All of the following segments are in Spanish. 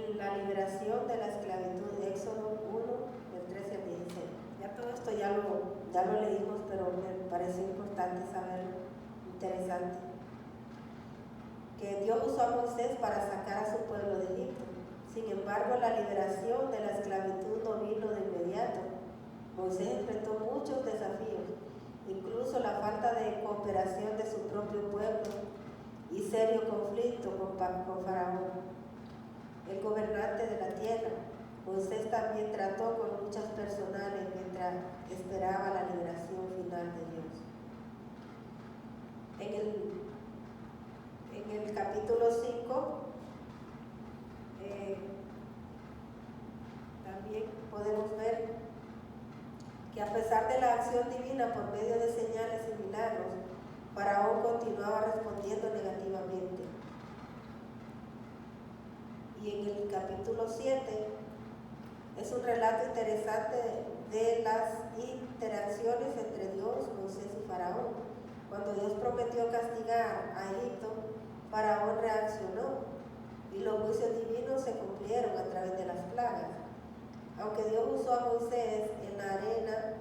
en la liberación de la esclavitud, Éxodo 1, del 13 al 16. Ya todo esto ya lo leímos, pero me pareció importante saberlo, interesante. Que Dios usó a Moisés para sacar a su pueblo de Egipto. Sin embargo, la liberación de la esclavitud no vino de inmediato. Moisés enfrentó muchos desafíos, incluso la falta de cooperación de su propio pueblo y serio conflicto con Faraón, el gobernante de la tierra. Moisés también trató con luchas personales mientras esperaba la liberación final de Dios. En el capítulo 5 también podemos ver que a pesar de la acción divina por medio de señales y milagros, Faraón continuaba respondiendo negativamente. Y en el capítulo 7 es un relato interesante de las interacciones entre Dios, Moisés y Faraón. Cuando Dios prometió castigar a Egipto, Faraón reaccionó y los juicios divinos se cumplieron a través de las plagas. Aunque Dios usó a Moisés en la arena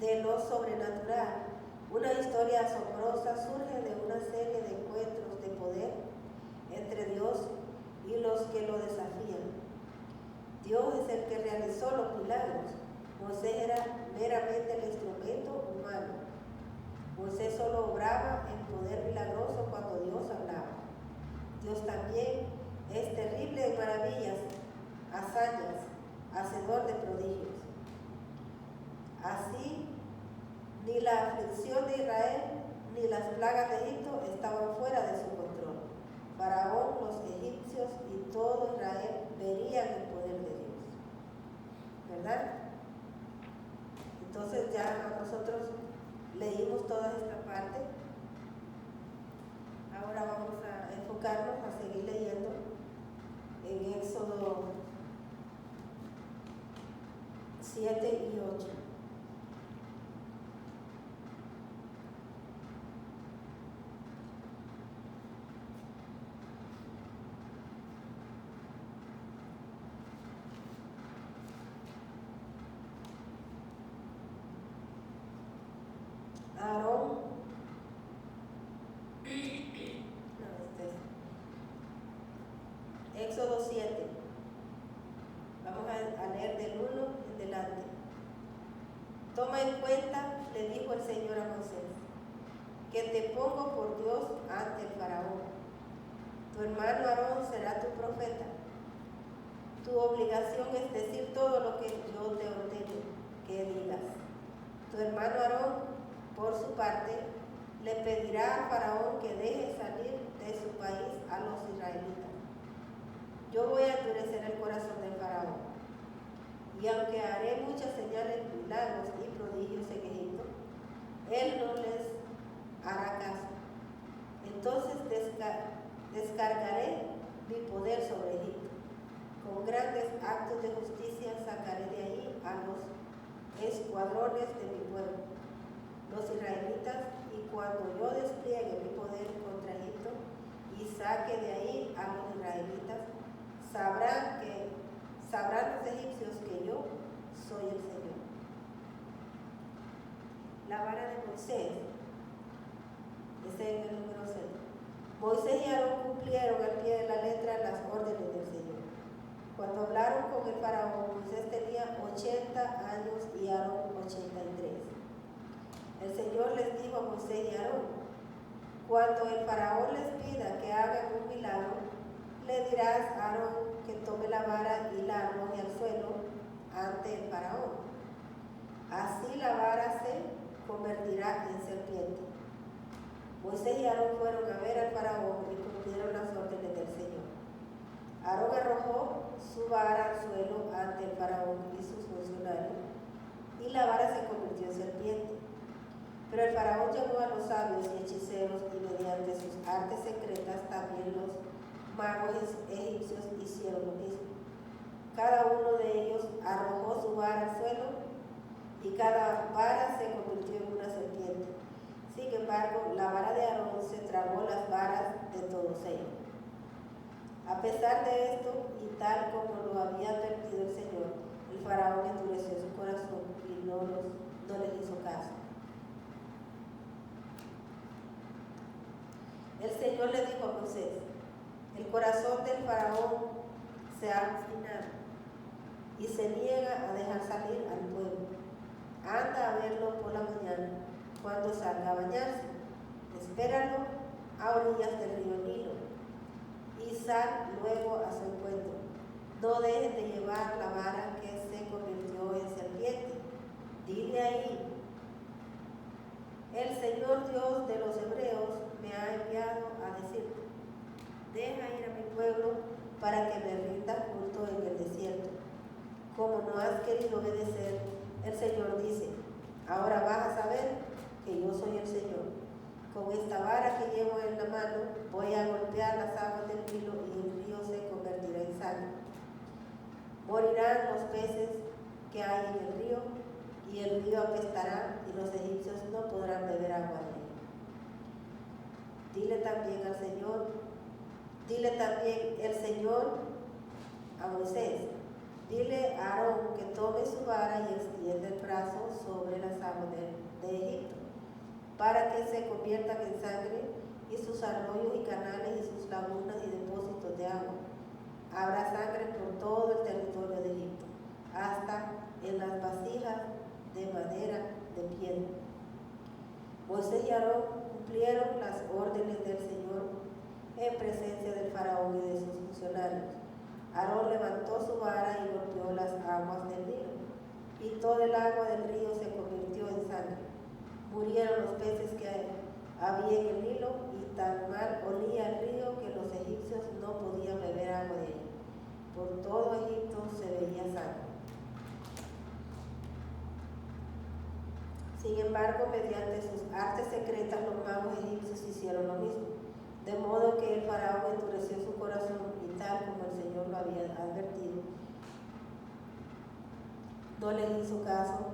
de lo sobrenatural, una historia asombrosa surge de una serie de encuentros de poder entre Dios y los que lo desafían. Dios es el que realizó los milagros. Moisés era meramente el instrumento humano. Moisés solo obraba en poder milagroso cuando Dios hablaba. Dios también es terrible en maravillas, hazañas, hacedor de prodigios. Así, ni la aflicción de Israel ni las plagas de Egipto estaban fuera de su control. Faraón, los egipcios y todo Israel verían el poder de Dios. ¿Verdad? Entonces ya nosotros leímos toda esta parte. Ahora vamos a enfocarnos a seguir leyendo en Éxodo 7 y 8. Aarón, Éxodo 7, vamos a leer del 1 en delante. Toma en cuenta, le dijo el Señor a Moisés, que te pongo por Dios ante el Faraón. Tu hermano Aarón será tu profeta. Tu obligación es decir todo lo que yo te ordeno que digas. Tu hermano Aarón, por su parte, le pedirá a Faraón que deje salir de su país a los israelitas. Yo voy a endurecer el corazón del Faraón, y aunque haré muchas señales, milagros y prodigios en Egipto, él no les hará caso. Entonces descargaré mi poder sobre Egipto. Con grandes actos de justicia sacaré de ahí a los escuadrones de mi pueblo, los israelitas, y cuando yo despliegue mi poder contra Egipto y saque de ahí a los israelitas, sabrán los egipcios que yo soy el Señor. La vara de Moisés, ese es el número 6. Moisés y Aarón cumplieron al pie de la letra las órdenes del Señor. Cuando hablaron con el Faraón, Moisés tenía 80 años y Aarón 83. El Señor les dijo a Moisés y Aarón, cuando el Faraón les pida que hagan un milagro, le dirás a Aarón que tome la vara y la arroje al suelo ante el Faraón. Así la vara se convertirá en serpiente. Moisés y Aarón fueron a ver al Faraón y cumplieron las órdenes del Señor. Aarón arrojó su vara al suelo ante el Faraón y sus funcionarios, y la vara se convirtió en serpiente. Pero el Faraón llamó a los sabios y hechiceros, y mediante sus artes secretas también los magos egipcios hicieron lo mismo. Cada uno de ellos arrojó su vara al suelo, y cada vara se convirtió en una serpiente. Sin embargo, la vara de Aarón se tragó las varas de todos ellos. A pesar de esto, y tal como lo había advertido el Señor, el faraón endureció su corazón y no les hizo caso. El Señor le dijo a Moisés: el corazón del faraón se ha obstinado y se niega a dejar salir al pueblo. Anda a verlo por la mañana cuando salga a bañarse. Espéralo a orillas del río Nilo y sal luego a su encuentro. No dejes de llevar la vara que se convirtió en serpiente. Dile ahí: el Señor Dios de los hebreos me ha enviado a decirte: deja ir a mi pueblo para que me rinda culto en el desierto. Como no has querido obedecer, el Señor dice: ahora vas a saber que yo soy el Señor. Con esta vara que llevo en la mano voy a golpear las aguas del Nilo y el río se convertirá en sangre. Morirán los peces que hay en el río y el río apestará y los egipcios no podrán beber agua de él. Dile también el Señor a Moisés: dile a Aarón que tome su vara y extienda el brazo sobre las aguas de Egipto, para que se conviertan en sangre y sus arroyos y canales y sus lagunas y depósitos de agua. Habrá sangre por todo el territorio de Egipto, hasta en las vasijas de madera de piedra. Moisés y Aarón cumplieron las órdenes del Señor en presencia del faraón y de sus funcionarios. Aarón levantó su vara y golpeó las aguas del Nilo, y todo el agua del río se convirtió en sangre. Murieron los peces que había en el Nilo, y tan mal olía el río que los egipcios no podían beber agua de él. Por todo Egipto se veía sangre. Sin embargo, mediante sus artes secretas, los magos egipcios hicieron lo mismo, de modo que el faraón endureció su corazón, y tal como el Señor lo había advertido, no le hizo caso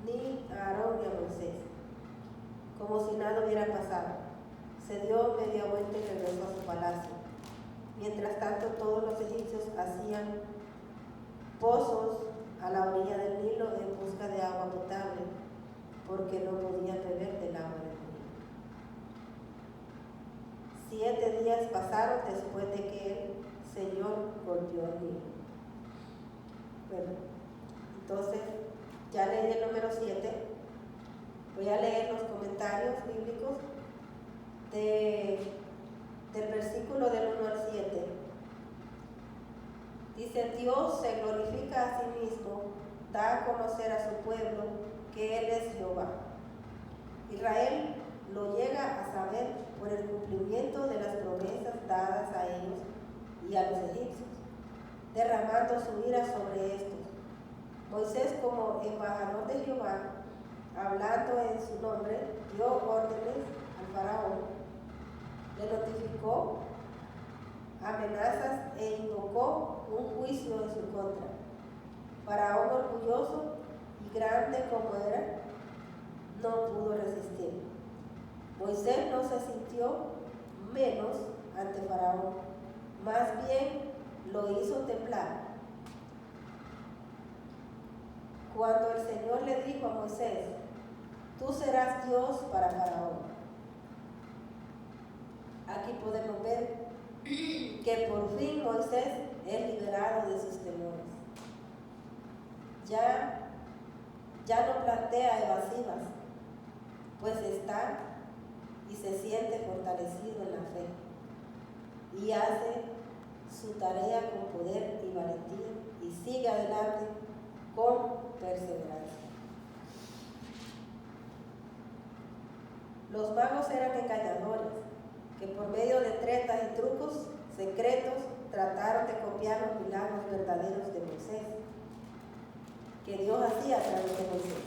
ni a Aarón ni a Moisés. Como si nada hubiera pasado, se dio media vuelta y regresó a su palacio. Mientras tanto, todos los egipcios hacían pozos a la orilla del Nilo en busca de agua potable, porque no podían beber del agua del Nilo. 7 días pasaron después de que el Señor golpeó el Nilo. Bueno, entonces ya leí el número 7. Voy a leer los comentarios bíblicos del versículo del 1 al 7. Dice: Dios se glorifica a sí mismo, da a conocer a su pueblo que Él es Jehová. Israel lo llega a saber por el cumplimiento de las promesas dadas a ellos y a los egipcios, derramando su ira sobre estos. Moisés, como embajador de Jehová, hablando en su nombre, dio órdenes al faraón, le notificó amenazas e invocó un juicio en su contra. Faraón, orgulloso y grande como era, no pudo resistir. Moisés no se sintió menos ante Faraón, más bien lo hizo temblar. Cuando el Señor le dijo a Moisés: tú serás Dios para Faraón. Aquí podemos ver que por fin Moisés es liberado de sus temores. Ya no plantea evasivas, pues está y se siente fortalecido en la fe y hace su tarea con poder y valentía y sigue adelante con perseverancia. Los magos eran engañadores que por medio de tretas y trucos secretos trataron de copiar los milagros verdaderos de Moisés, que Dios hacía a través de Moisés,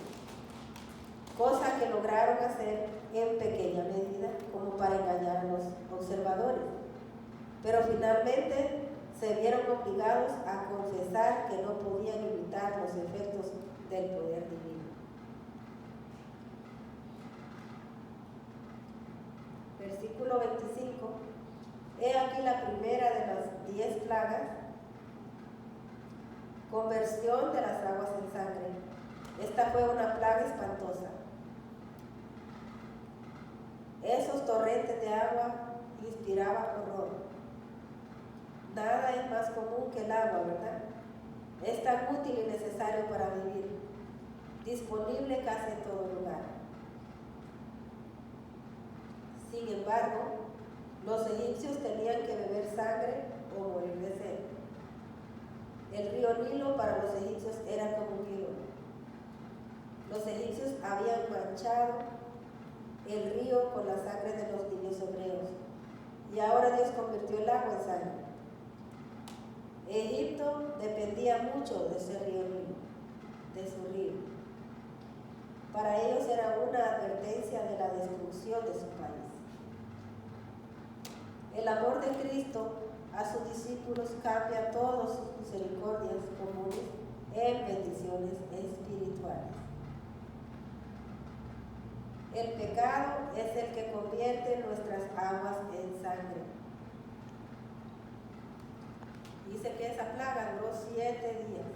cosa que lograron hacer en pequeña medida como para engañar a los observadores, pero finalmente se vieron obligados a confesar que no podían imitar los efectos del poder divino. Versículo 25. He aquí la primera de las 10 plagas, conversión de las aguas en sangre. Esta fue una plaga espantosa. Esos torrentes de agua inspiraban horror. Nada es más común que el agua, ¿verdad? Es tan útil y necesario para vivir, disponible casi en todo lugar. Sin embargo, los egipcios tenían que beber sangre o morir de sed. El río Nilo para los egipcios era como un ídolo. Los egipcios habían manchado el río con la sangre de los niños hebreos, y ahora Dios convirtió el agua en sangre. Egipto dependía mucho de ese río Nilo, de su río. Para ellos era una advertencia de la destrucción de su país. El amor de Cristo a sus discípulos cambia todas sus misericordias comunes en bendiciones espirituales. El pecado es el que convierte nuestras aguas en sangre. Dice que esa plaga duró 7 días.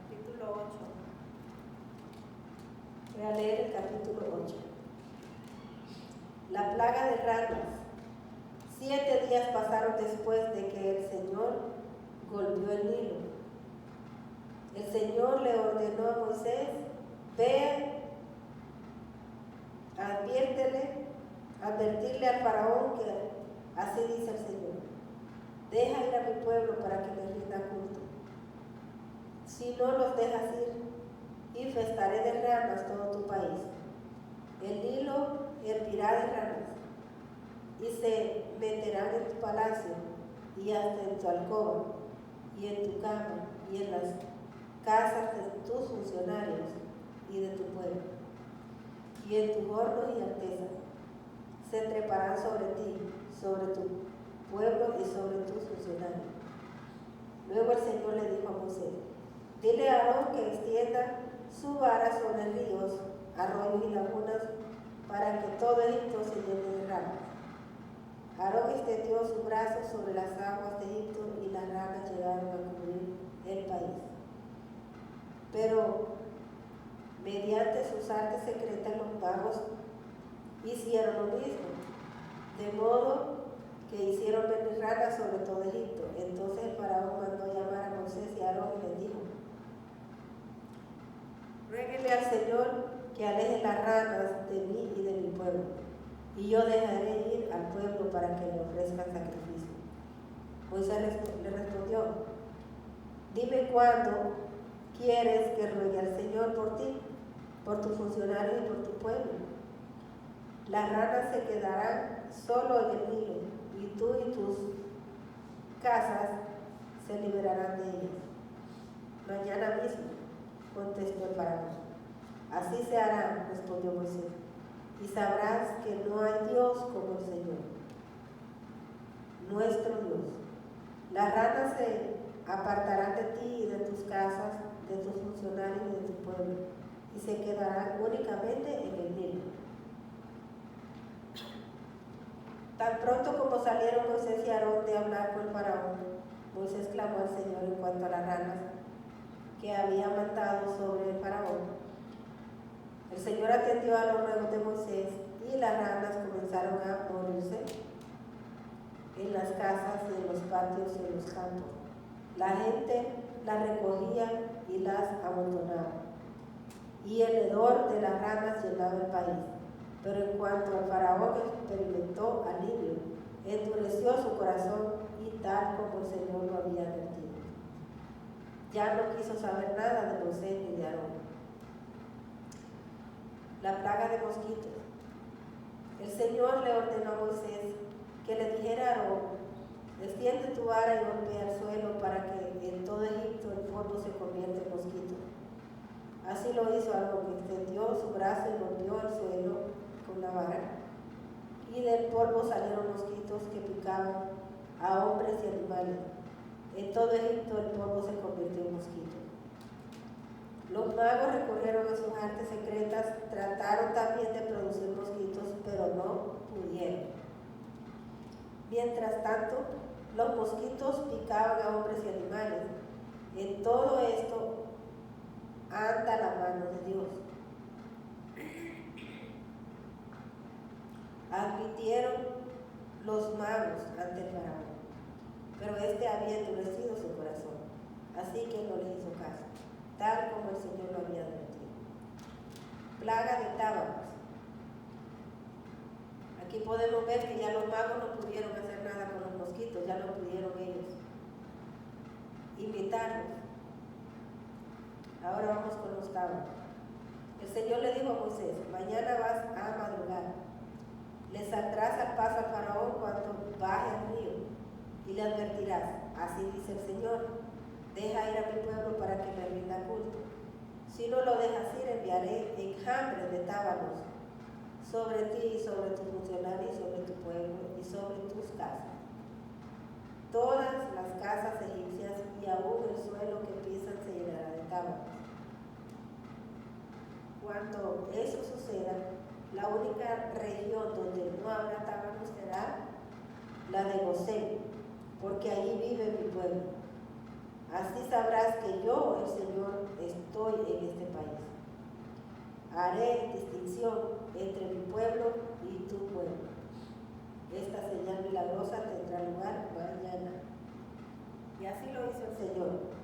Capítulo 8. Voy a leer el capítulo 8. La plaga de ranas. 7 días pasaron después de que el Señor golpeó el Nilo. El Señor le ordenó a Moisés: ve, advertirle al faraón que así dice el Señor: deja ir a mi pueblo para que le rinda culto. Si no los dejas ir, infestaré de ranas todo tu país. El Nilo hervirá de ranas y se meterán en tu palacio y hasta en tu alcoba y en tu cama y en las casas de tus funcionarios y de tu pueblo, y en tus hornos y artesas. Se treparán sobre ti, sobre tu pueblo y sobre tus funcionarios. Luego el Señor le dijo a Moisés: dile a Aarón que extienda su vara sobre ríos, arroyos y lagunas, para que todo Egipto se llene de ranas. Aarón extendió su brazo sobre las aguas de Egipto y las ranas llegaron a cubrir el país. Pero mediante sus artes secretas los magos hicieron lo mismo, de modo que hicieron venir ranas sobre todo Egipto. Entonces el faraón mandó llamar a Moisés y a Aarón y les dijo: ruéguenle al Señor que aleje las ranas de mí y de mi pueblo, y yo dejaré ir al pueblo para que le ofrezcan sacrificio. Moisés le respondió: dime cuándo quieres que ruegue al Señor por ti, por tus funcionarios y por tu pueblo. Las ranas se quedarán solo en el Nilo, y tú y tus casas se liberarán de ellas. Mañana mismo, contestó el faraón. Así se hará, respondió Moisés, y sabrás que no hay Dios como el Señor, nuestro Dios. Las ranas se apartarán de ti y de tus casas, de tus funcionarios y de tu pueblo, y se quedarán únicamente en el Nilo. Tan pronto como salieron Moisés y Aarón de hablar con el faraón, Moisés clamó al Señor en cuanto a las ranas que había mandado sobre el faraón. El Señor atendió a los ruegos de Moisés, y las ranas comenzaron a morirse en las casas y en los patios y en los campos. La gente las recogía y las amontonaba, y el hedor de las ranas llenaba el país. Pero en cuanto al faraón experimentó alivio, endureció su corazón, y tal como el Señor lo había advertido, ya no quiso saber nada de Moisés ni de Aarón. La plaga de mosquitos. El Señor le ordenó a Moisés que le dijera a Aarón: extiende tu vara y golpea el suelo para que en todo Egipto el polvo se convierta en mosquitos. Así lo hizo Aarón, extendió su brazo y golpeó el suelo con la vara, y del polvo salieron mosquitos que picaban a hombres y animales. En todo Egipto el polvo se convirtió en mosquitos. Los magos recurrieron a sus artes secretas, trataron también de producir mosquitos, pero no pudieron. Mientras tanto, los mosquitos picaban a hombres y animales. En todo esto anda la mano de Dios. Admitieron los magos ante el faraón, pero este había endurecido su corazón, así que no le hizo caso, tal como el Señor lo había advertido. Plaga de tábanos. Aquí podemos ver que ya los magos no pudieron hacer nada con los mosquitos, ya no pudieron ellos imitarlos. Ahora vamos con los tábanos. El Señor le dijo a Moisés: mañana vas a madrugar. Le saldrás al paso al faraón cuando baje al río y le advertirás: así dice el Señor, deja ir a mi pueblo para que me rinda culto. Si no lo dejas ir, enviaré enjambres de tábanos sobre ti y sobre tu funcionario y sobre tu pueblo y sobre tus casas. Todas las casas egipcias y aún el suelo que pisan se llenará de tábanos. Cuando eso suceda, la única región donde no habrá tábanos será la de Gosén, porque allí vive mi pueblo. Así sabrás que yo, el Señor, estoy en este país. Haré distinción entre mi pueblo y tu pueblo. Esta señal milagrosa tendrá lugar mañana. Y así lo hizo el Señor.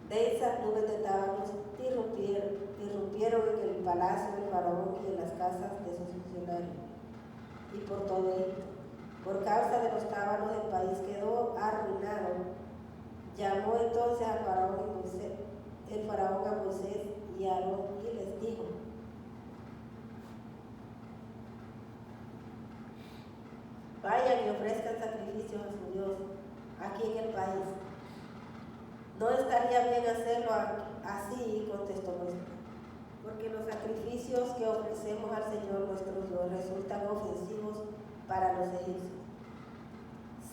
Densas nubes de tábanos irrumpieron en el palacio del faraón y en las casas de sus funcionarios, y por todo Egipto. Por causa de los tábanos el país quedó arruinado. Llamó entonces al faraón el faraón a Moisés y a Aarón y les dijo: vayan y ofrezcan sacrificios a su Dios aquí en el país. No estaría bien hacerlo así, contestó Moisés, porque los sacrificios que ofrecemos al Señor nuestro Dios resultan ofensivos para los egipcios.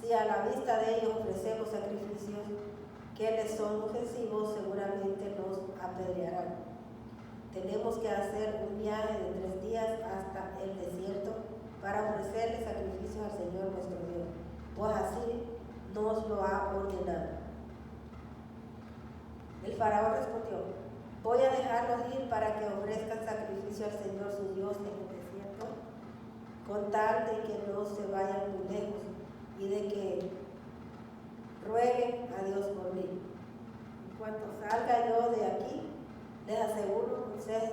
Si a la vista de ellos ofrecemos sacrificios que les son ofensivos, seguramente nos apedrearán. Tenemos que hacer un viaje de 3 días hasta el desierto para ofrecerle sacrificios al Señor nuestro Dios, pues así nos lo ha ordenado. El faraón respondió: voy a dejarlos ir para que ofrezcan sacrificio al Señor su Dios en el desierto, con tal de que no se vayan muy lejos y de que rueguen a Dios por mí. En cuanto salga yo de aquí, le aseguró Moisés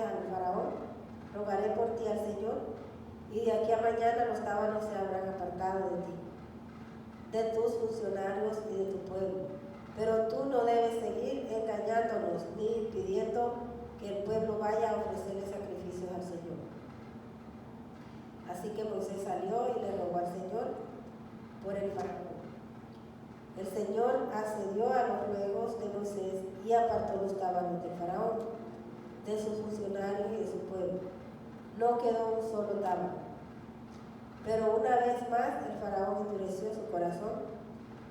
al faraón: rogaré por ti al Señor, y de aquí a mañana los tábanos se habrán apartado de ti, de tus funcionarios y de tu pueblo. Pero tú no debes seguir engañándonos ni impidiendo que el pueblo vaya a ofrecerle sacrificios al Señor. Así que Moisés salió y le rogó al Señor por el faraón. El Señor accedió a los ruegos de Moisés y apartó los tábanos del faraón, de sus funcionarios y de su pueblo. No quedó un solo tábano. Pero una vez más el faraón endureció su corazón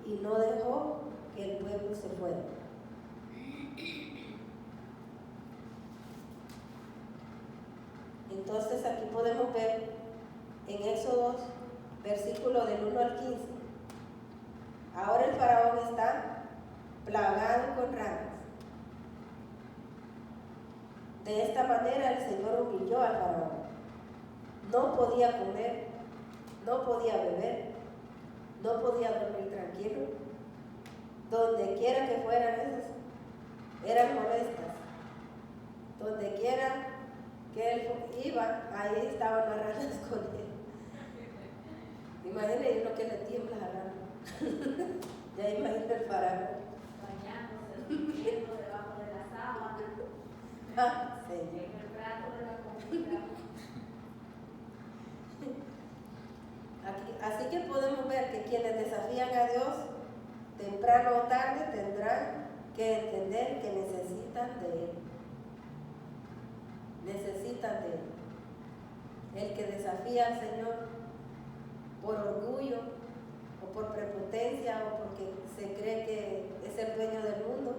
y no dejó que el pueblo se fuera. Entonces aquí podemos ver en Éxodo, versículo del 1 al 15. Ahora el faraón está plagado con ranas. De esta manera el Señor humilló al faraón. No podía comer, no podía beber, no podía dormir tranquilo. Donde quiera que fueran esas, eran molestas. Donde quiera que él iba, ahí estaban las ranas con él. Imagínense uno que le tiembla a la rana. Ya imagina el faraón. Bañándose, durmiendo debajo de la sábana, Sí. en el plato de la comida. Así que podemos ver que quienes desafían a Dios, temprano o tarde tendrán que entender que necesitan de Él. Necesitan de Él. El que desafía al Señor por orgullo o por prepotencia o porque se cree que es el dueño del mundo,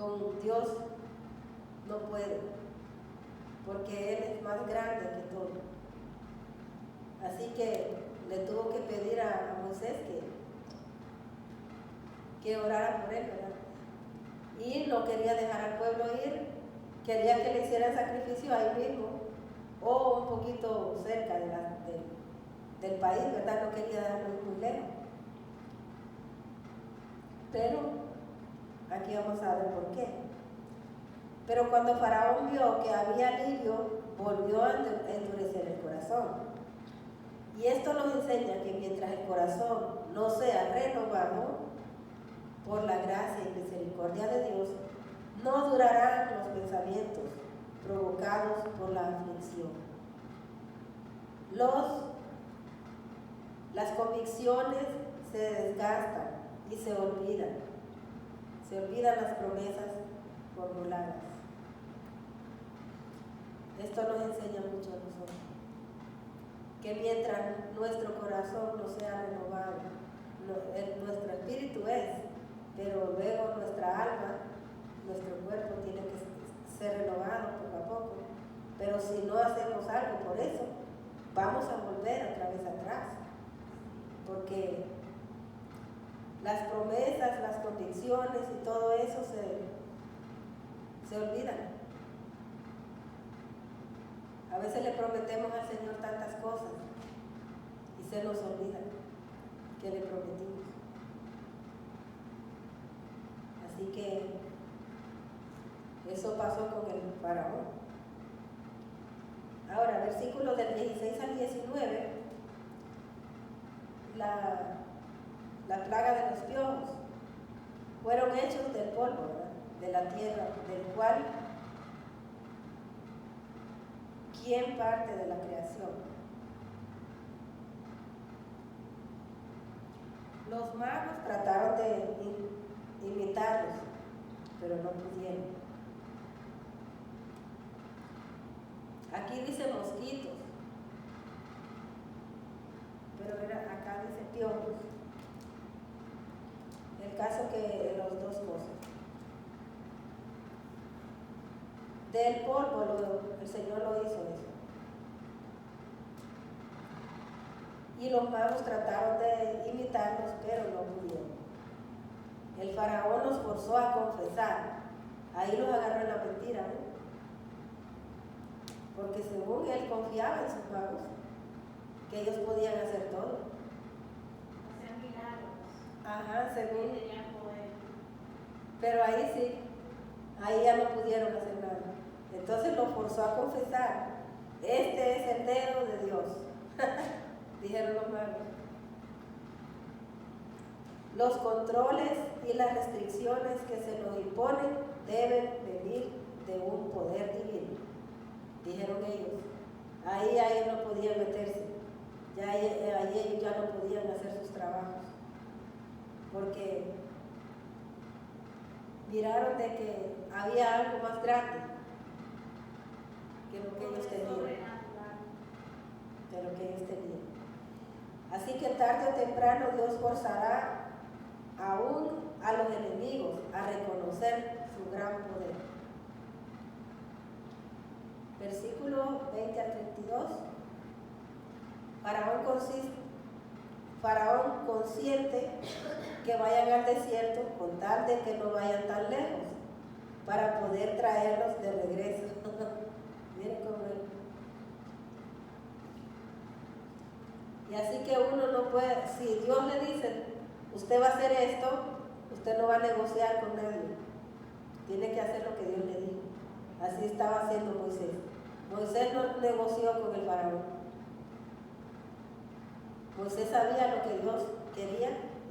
con Dios no puede, porque Él es más grande que todo. Así que le tuvo que pedir a Moisés que orara por él, ¿verdad? Y no quería dejar al pueblo ir, quería que le hicieran sacrificio ahí mismo o un poquito cerca del país, ¿verdad? No quería dejarlo muy lejos. Pero aquí vamos a ver por qué. Pero cuando Faraón vio que había alivio, volvió a endurecer el corazón. Y esto nos enseña que mientras el corazón no sea renovado por la gracia y misericordia de Dios, no durarán los pensamientos provocados por la aflicción. Las convicciones se desgastan y se olvidan las promesas formuladas. Esto nos enseña mucho a nosotros, que mientras nuestro corazón no sea renovado, nuestro espíritu es, pero luego nuestra alma, nuestro cuerpo tiene que ser renovado poco a poco. Pero si no hacemos algo por eso, vamos a volver otra vez atrás, porque las promesas, las convicciones y todo eso se olvidan. A veces le prometemos al Señor tantas cosas y se nos olvida que le prometimos. Así que eso pasó con el Faraón. Ahora, versículos del 16 al 19, la plaga de los piojos fueron hechos del polvo, ¿verdad?, de la tierra, del cual ¿quién parte de la creación? Los magos trataron de imitarlos, pero no pudieron. Aquí dice mosquitos, pero acá dice piojos. El caso que las dos cosas. Del polvo el Señor lo hizo eso. Y los magos trataron de imitarlos, pero no pudieron. El Faraón los forzó a confesar. Ahí los agarró en la mentira, ¿no? Porque según él confiaba en sus magos, que ellos podían hacer todo. Hacer milagros. Ajá, según. Tenían poder. Pero ahí sí, ahí ya no pudieron hacer nada. Entonces lo forzó a confesar. Este es el dedo de Dios, dijeron los magos. Los controles y las restricciones que se nos imponen deben venir de un poder divino, dijeron ellos. Ahí ellos no podían meterse, ahí ellos ya no podían hacer sus trabajos, porque miraron de que había algo más grande que lo que ellos tenían. Así que tarde o temprano Dios forzará aún a los enemigos a reconocer su gran poder. Versículo 20 al 32. Faraón consiente que vayan al desierto con tal de que no vayan tan lejos para poder traerlos de regreso. Miren cómo es. Y así que uno no puede, si Dios le dice, usted va a hacer esto, usted no va a negociar con nadie. Tiene que hacer lo que Dios le dijo. Así estaba haciendo Moisés. Moisés no negoció con el Faraón. Moisés sabía lo que Dios quería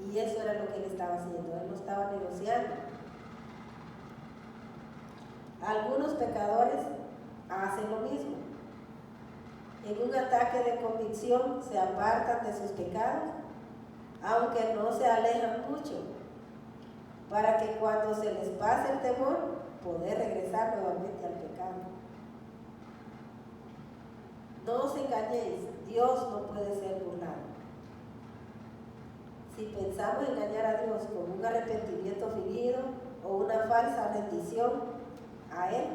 y eso era lo que él estaba haciendo. Él no estaba negociando. Algunos pecadores hacen lo mismo. En un ataque de convicción se apartan de sus pecados, aunque no se alejan mucho, para que cuando se les pase el temor, poder regresar nuevamente al pecado. No os engañéis, Dios no puede ser burlado. Si pensamos engañar a Dios con un arrepentimiento fingido, o una falsa rendición a Él,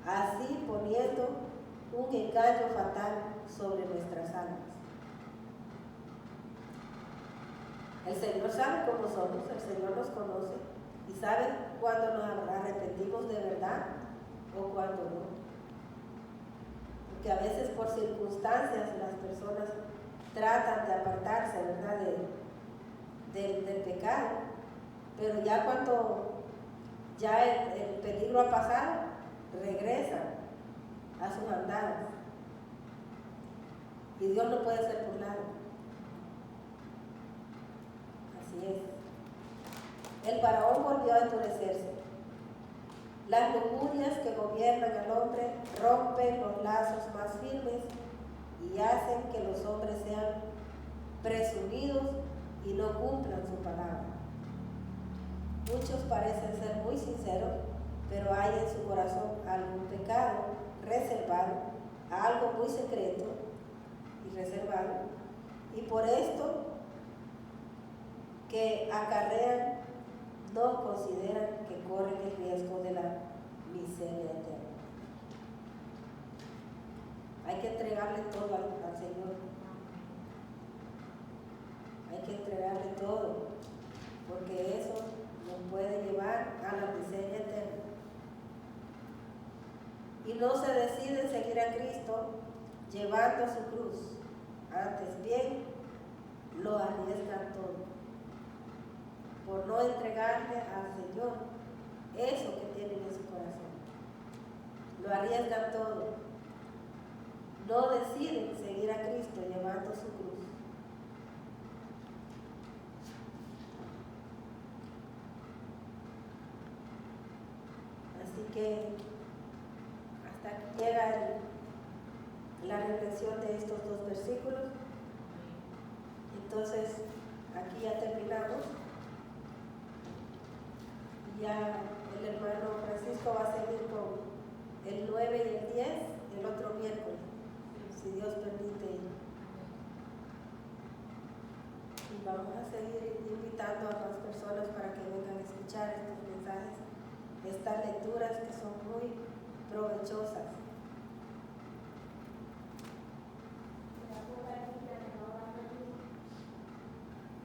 así poniendo un engaño fatal sobre nuestras almas. El Señor sabe cómo somos, el Señor nos conoce y sabe cuándo nos arrepentimos de verdad o cuándo no. Porque a veces por circunstancias las personas tratan de apartarse, ¿verdad?, del pecado, pero ya cuando ya el peligro ha pasado, regresan a sus andadas. Y Dios no puede ser burlado. Así es. El faraón volvió a endurecerse. Las lujurias que gobiernan al hombre rompen los lazos más firmes y hacen que los hombres sean presumidos y no cumplan su palabra. Muchos parecen ser muy sinceros, pero hay en su corazón algún pecado reservado, algo muy secreto y reservado, y por esto que acarrean no consideran que corren el riesgo de la miseria eterna. Hay que entregarle todo al Señor. Hay que entregarle todo, porque eso nos puede llevar a la miseria eterna. Y no se deciden seguir a Cristo llevando su cruz. Antes bien, lo arriesgan todo por no entregarle al Señor eso que tienen en su corazón. Lo arriesgan todo. No deciden seguir a Cristo llevando su cruz. Así que hasta aquí llega la reflexión de estos dos versículos. Entonces, aquí ya terminamos. Ya el hermano Francisco va a seguir con el 9 y el 10 el otro miércoles, si Dios permite. Y vamos a seguir invitando a más personas para que vengan a escuchar estos mensajes, estas lecturas que son muy provechosas.